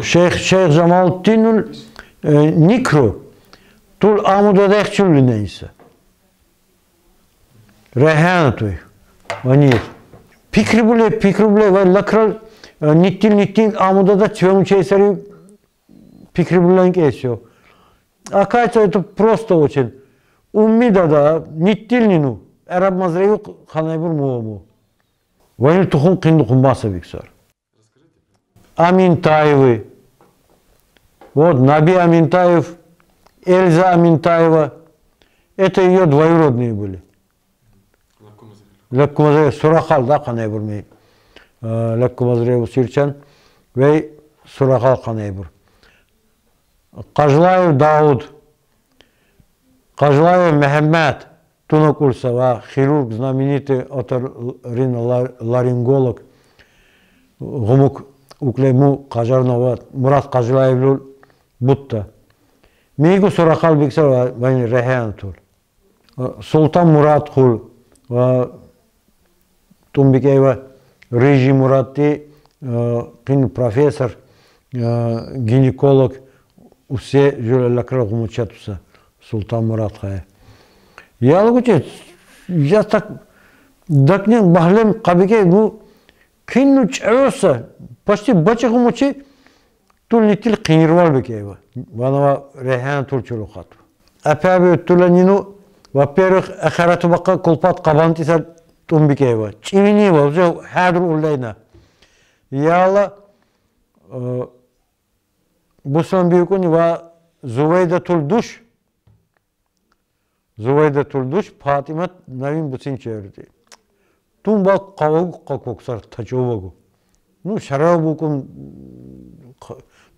Şeyh Cemalettinül Nikru tul amuda dehçüllü neyse. Rehanatuy. Vanir. Pikri bule ve lakral nittil amuda da çömü çeyseri pikri bulen kesiyor. Akaysa это просто очень. Уммида да ниттилнину. Араб мазрею ханайбур муому. Ванил тухун кинду хумбаса биксар. Аминтаевы. Вот Наби Аминтаев, Эльза Аминтаева. Это ее двоюродные были. Лаккумазреев Сурахал да ханайбур мей. Лаккумазреев Сирчан ve Сурахал ханайбур. Кажлаев Дауд, Кажлаев Мехмед, Тунокульсова, хирург, знаменитый оториноларинголог, Гумук Уклему Кажарнова, Мурат Кажлаев Бутта. Мейгу Сурахал Биксар Вайни Рехянтур. Султан Мурат Хул, Тумбикеева, Рыжий Мурати, профессор, гинеколог, все жюлелакра гумучатуса Султан Мурат Хая. Я лучше, я так дакнем бахлем кабике, ну кинну чаоса, почти бача гумучи, тулнитил кинирвал бекеева. Ванава рехан турчулухат. Апяби туланину, во-первых, ахарату бака кулпат кабантиса тумбикеева. Чивинева, уже хадру улейна. Яла Busran büyükün ve Züveydetul Duş Fatima Navin Busin çevirdi. Tüm bak kavuk kakoksar taçovagu. Nu şarabı bukun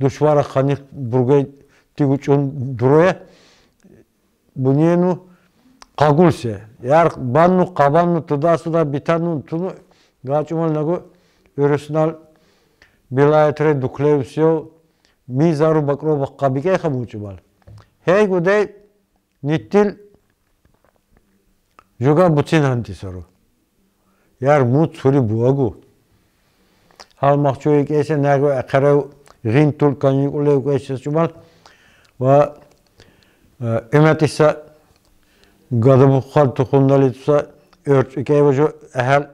duşvara khanik burgay tiguçun duroya buniyenu kagulse. Yar bannu kabannu tudası da bitanu tunu gaçumal nagu örüsnal bilayetre duklevsiyo Mizaru bakro bakabike khamuchubal. Hey guday nittil juga butin hanti soru. Yar mut suri buagu. Hal mahçoy kese nago akara rintul kanyi ule kese chubal. Ve emetisa gadabu khal tukhundalitsa örtükey vajo ehal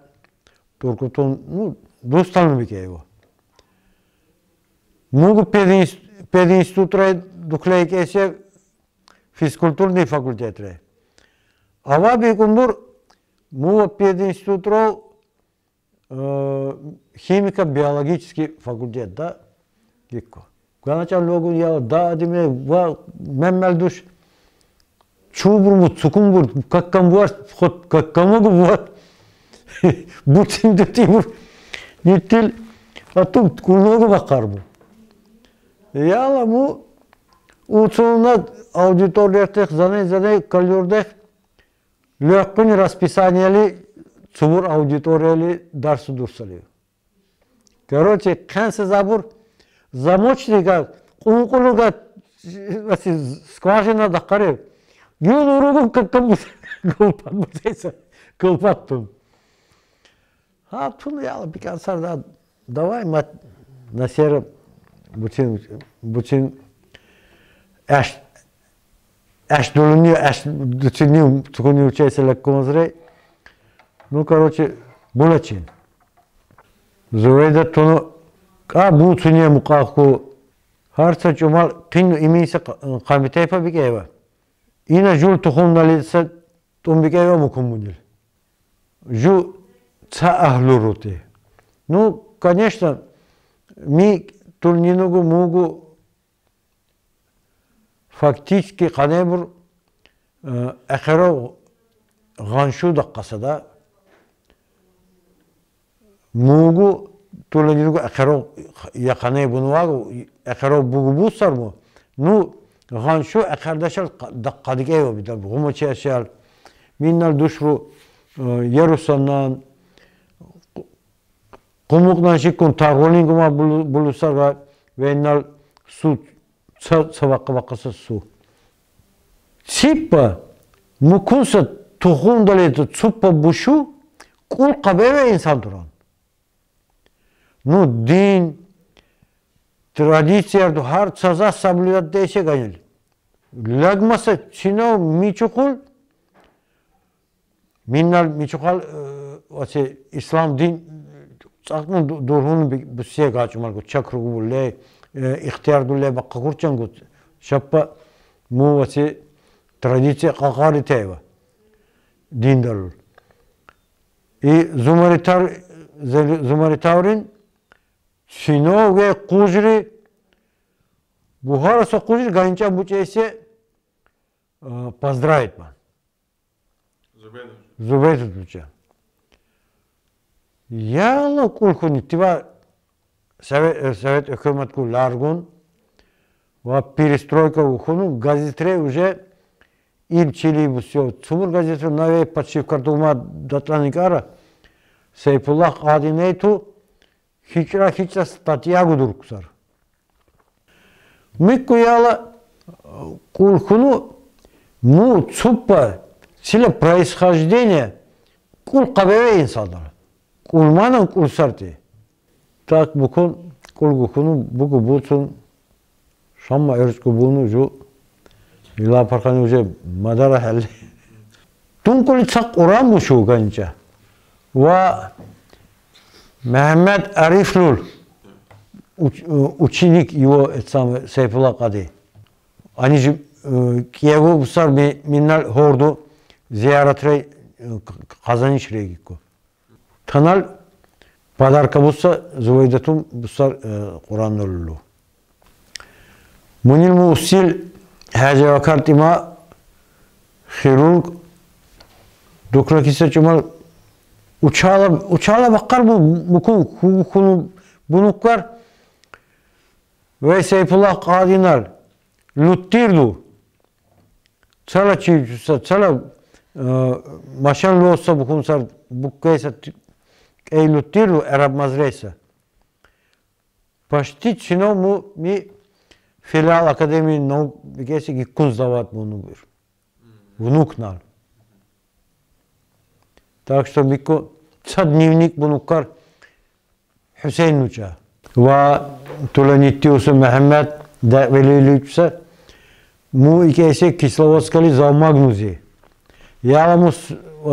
Turkutun dostan bikeyvo. Много пединститутра дуклейкесе физкультурный факультет. Ава бекунбур мува пединститутра химико-биологический факультет, да? Гикко. Ганача логу я да адиме ва меммелдуш чубурму цукумбур каккамбуар хот каккамогу ва бутин детибур нитил атум кулогу бакарбу. Яла му ученая аудиториятех зане калюрдех легкое расписание ли цубур аудитории дарсу дурсали. Короче, канцы забур замочника кункулуга скважина дакаре. Гюлуругу каком кулпаттум. А тун яла бикансар да давай мат на сером Bütün эш долунью, эш дочинью, tukunu учайся лаккомазрей. Ну, короче, булачин. Зуэда тону, bu tuniye mukakku, harsa çumal, kin imiyse kamitey pa bikeyva. İna jul tukhundalisa tum bikeyva mukumunil. Ju ца ахлуруti. Ну, конечно, ми Тулнинугу мугу фактически канебур ахеро ганшу даккасада мугу тулнинугу ахеро якане бунуагу ахеро бугу бусарму ну ганшу ахердашал даккадигео бидал гумочешал миннал душру ярусаннан Kumukdan şikkun tağolin kuma bulusar ve innal su sabakası su. Sippa mukunsa tuhum daletu tsuppa buşu kul kabeve insan duran. Nu din традиция har саза соблюдать деше ганил. Лагмаса чино мичукул миннал мичукал осе ислам дин цакмун дурхун бсе гачмал чакругуле ихтиярдуле бакка курчангут шаппа му осе традиция какари тева диндал. И зумаритарин Шинове кужри Бухараса кужри ганча бучесе поздравить ман. Зубейт буча. Яла кулхуни тива совет хükümetку ларгун ва перестройка ухуну газетре уже илчили бусё. Цумур газетре наве почти картума датланикара Сейфуллах Адинейту Хичра статья гудурксар. Микку яла кулхуну му цупа сила происхождения кул кабеве инсандар. Кулманан кулсарти. Так букун кулгухуну буку бутун шамма эрску буну жу ила паркани уже мадара халли. Тункули цак уран бушу ганча. Ва Mehmet Ariflul ученик его Сейфулла Кади. Они же Киеву бусар миннал хорду зияратрей Казанич регико. Танал подарка буса зувайдатум бусар Кураннуллу. Мунил мусил хаджа вакартима хирург дукракиса чумал Uçağla bakar bu bunuklar ve Seyfullah Kadinal luttirdu. Çala çiğcüsa, çala maşanlı olsa bu kunsar bu kaysa ey luttirdu Arap mazreysa. Başti çino mu mi filial akademi no bir kaysa gikkun zavat bunu bir. Bunuknal. Так что Мико дневник бунукар Хусейн Нуча. Ва Туланитиуса Мехмед Велилючса му икесе Кисловодскали за Магнузи. Я му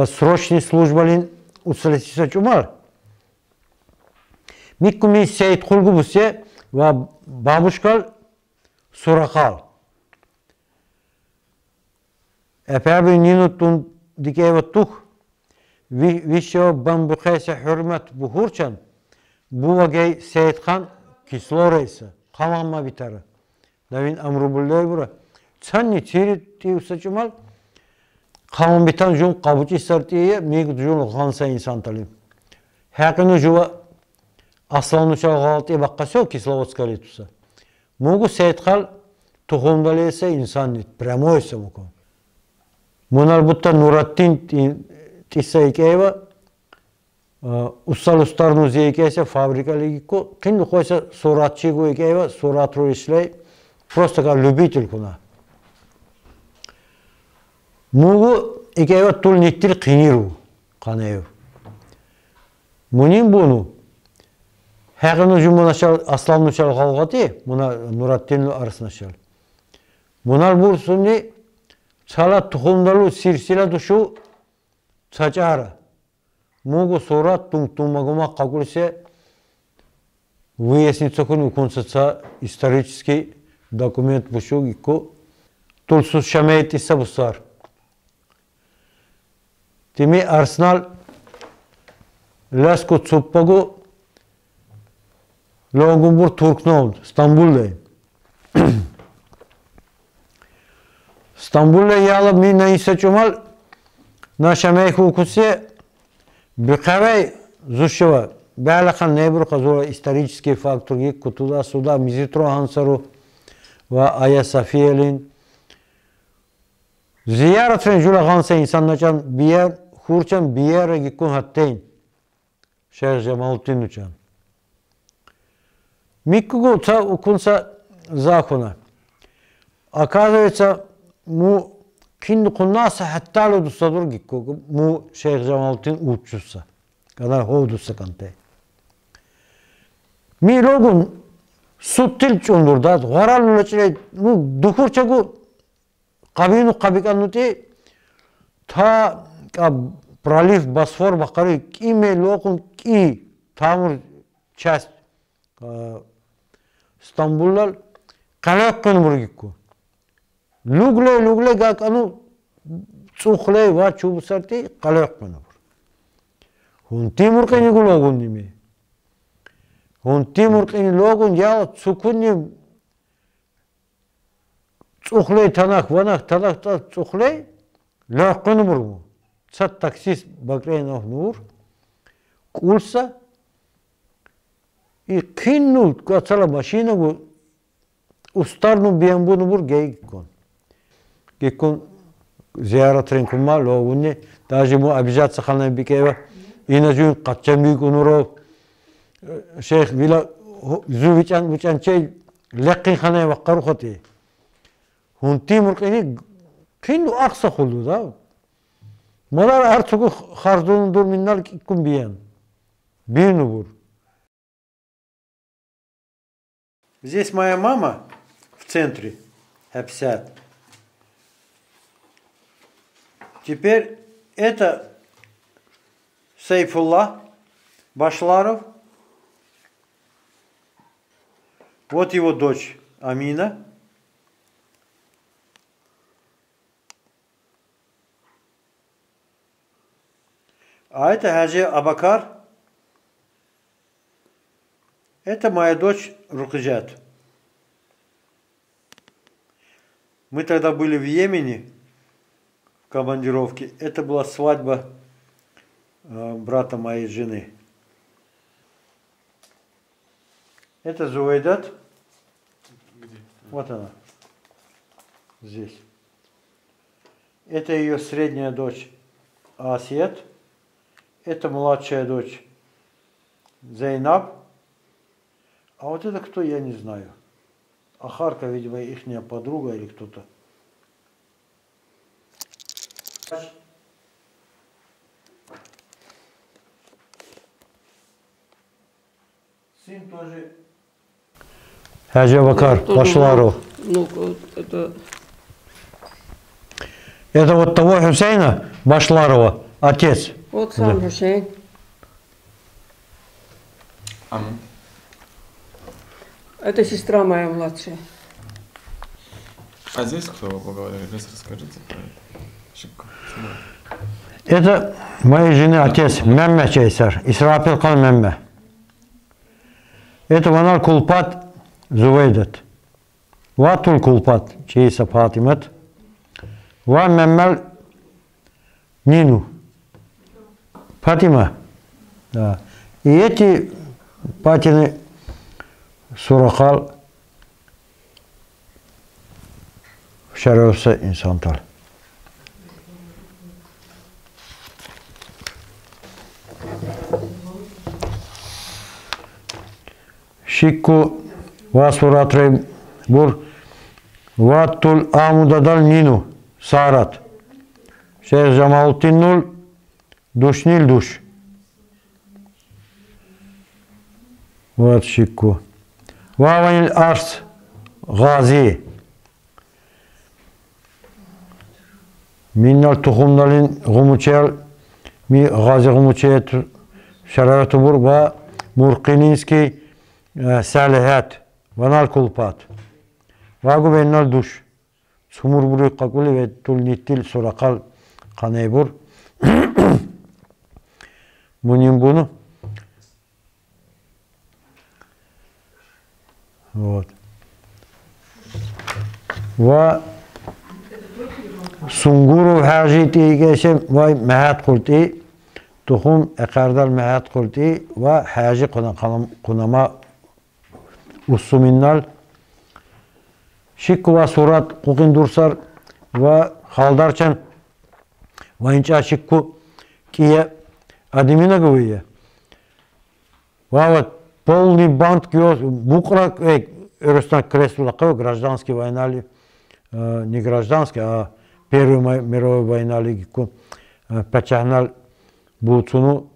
срочни службалин уцелесиса чумар. Мико ми Сейд Хулгубусе ва бабушкал Суракал. Епеби нинутун дикева тух Вишо бамбукайса hürmet buhurçan bu vagay Seyit Khan kisloreysa kamanma bitarı. Davin amrubullay bura. Çanni çiri tiusa çumal kaman bitan jun qabuçi sartiye mig jun khansa insan talim. Hakını juva aslan uçağı galti bakkasyo Kislovodskali tusa. Mugu Seyit Khan tohumdalıysa insan premoysa muko. Munar butta Nurattin Tissa ikeva ussal ustarnu zeyikese fabrikali ko kin koysa suratçı go ikeva suratro işley просто как любитель куна. Mugu ikeva tul nittir qiniru qanev. Munin bunu haqını jumanaşal aslanmışal qalğati buna Nurattin'le arasındaşal. Bunar bursuni çala tohumdalı silsile duşu Çaçara. Mugu surat тумагума какулсе выяснить цокун укунсаца исторический документ бушуг ико тулсус шамейт иса бусар. Тими Арсенал ласко цуппагу логумбур Туркнол Стамбул'da. Стамбул'da яла мина иса чумал наша мейху кусе бекавей зушева бәлахан небір қазура исторический факторги кутуда суда мизитро хансару ва ая сафиелин зияратрен жула ханса инсанначан бияр хурчан бияра гиккун хаттейн Шейх Джамалутдин учан миккугу ца укунса закона оказывается му Kindu kunnasa hattalu dusadur gikko mu Şeyh Cemalüddin uçussa kadar hodussa kante. Mi logun суттил чундурдат, горал лучрей, ну, духурчагу, кабину кабиканути, та пролив Босфор бакары, киме локун ки, тамыр часть Стамбуллал, каляккан бургикку. Лугле, как ану, цухлей ва чубсарти, каляккан бур. Хун Тимур кени гулогун ними. Хун Тимур кени логун яла цукунни цухлей танак, ванак, танак, цухлей, ляккан бургу. Цат таксист Бакрейнов Нур, кулса, и кинул кацала машину, устарну биямбуну бур гейкон. Гейкон зиярат ренкума логунне, даже му обижаться хана бикева, и назюн качамбик унуров, шейх вила зувичанчей лекин хана ваккару хати. Хун Тимур кени кинул акса хулду да. Малар артуку хардунун дурминнал кикун биян. Бину бур. Здесь моя мама в центре, Хапсят. Теперь это Сайфулла Башларов. Вот его дочь Амина. А это Хаджи Абакар. Это моя дочь Рукыджат. Мы тогда были в Йемене в командировке. Это была свадьба брата моей жены. Это Зуайдат. Вот она. Здесь. Это ее средняя дочь Асият. Это младшая дочь Зайнаб. А вот это кто, я не знаю. Ахарка, видимо, ихняя подруга или кто-то. Сын тоже. Хаджи Абакар, Башларов. Ну, это вот того Хусейна Башларова, отец. Вот сам Хусейн. Это сестра моя младшая. А здесь кто вы поговорили? Расскажите про это. Это моей жены отец, Мемме Чейсар, Исрапил Кал Мемме. Это Ванал Кулпат Зувейдат. Ватул Кулпат Чейса Фатимат. Ва Меммел Нину. Фатима. Да. И эти патины Сурахал Шаревса Инсантал. Шикку Васуратрей Бур Ваттул Амудадал Нину Сарат Шейх Джамалтиннул Душнил Душ. Вот Шикку. Ваванил Арс Гази. Миннал Тухумналин Гумучел Ми Гази Гумучет Шараратубур Ва Муркининский Салихат Ванал Кулпат. Вагу Веннал Душ. Сумурбури Какули Ветул Нитил Суракал Канейбур. Мунимбуну. Вот. Ва Сунгуру Хаджити Гесем Вай Махат Култи Тухум Экардал Махат Култи Ва Хаджи Кунама Уссуминнал Шикку Ва Сурат Кукин Дурсар Ва Халдарчан Вайнча Шикку Кия Адимина Гуия Ва вот полный банд киос, букра, Рустам Креслаков, гражданский война, не гражданский, а Первая мировая война, Пачахнал Буцуну,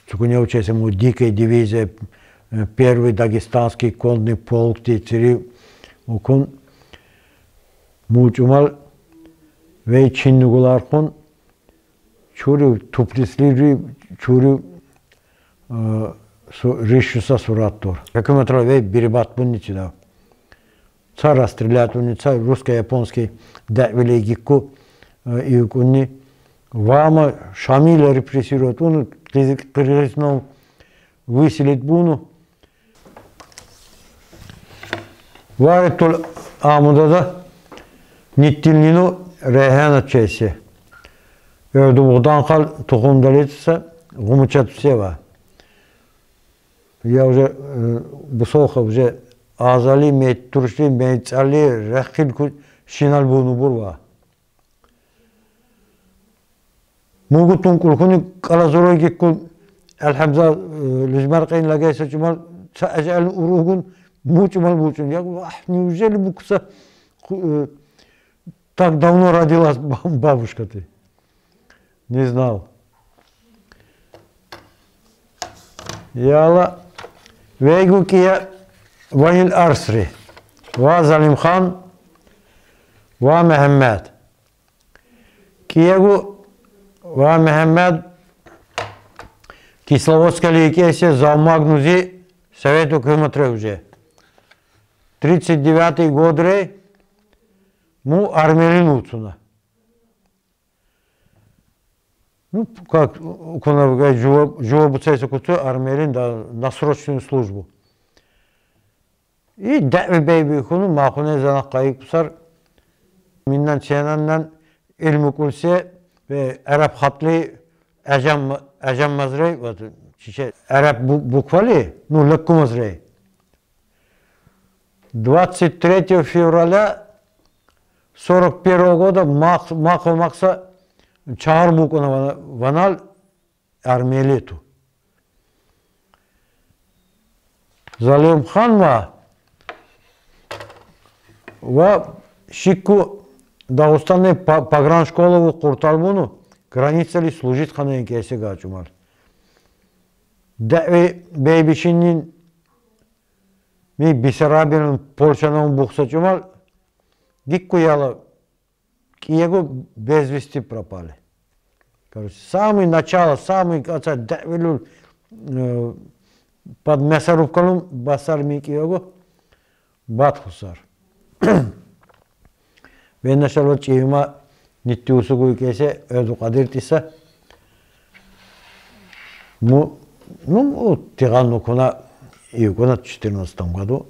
Цукуня участие ему дикая дивизия, первый дагестанский конный полк тетери окун мучумал ve Çinliler kon çuri tuprisleri çuri решуса суратор. Хакиматра ve бирибат bunun için de. Ца расстрелят уни, ца русско-японский дәвелей гикку и уни вама Шамиля репрессируют, он Кыргызстаном выселит буну. Var tol amuda da nittilini reyhan çeysi. Ördü buğdan kal tohumdalıtsa gumuçat seva. Ya уже bu soğuk уже azali meturşli meçali rakil ku şinal bunu burva. Mugutun kulkuni kalazoro gekku elhamza lüzmarqayn lagaysa cumal sajal urugun muçun ya неужели bu kısa так давно родилась бабушка ты? Не знал. Яла вейгу кия ванил арсри ва Залимхан ва Мехмед. Киягу ва Мехмед Кисловодская ликеся за магнузи Совету Кыматре уже. 39 год рей му армелин уцуна. Ну, как у кого жива буцайся куту армелин да на срочную службу. И дәви бейби хуну махуне зана кайık пусар. Minnan çenenden ilmi kulse ve Arap hatlı Ecem mazrey var. Arap bukvali ну легко mazrey. 23 февраля 41 года Макса чаар мукуна ванал армелету. Залимхан ва шикку Дагестанный пограншколу курталбуну границали служит ханен кесе гачумал. Дәви бейбишинин ми Бессарабияның Польшаның бухсачумал гиккуяла Киего без вести пропали. Короче, самый начало, самый дәвилул под Мясорубкалым басар ми Киего батхусар. Ben начало чима нитти усугу кесе ödü qadirtisa ну тиган нукуна и в 2014 году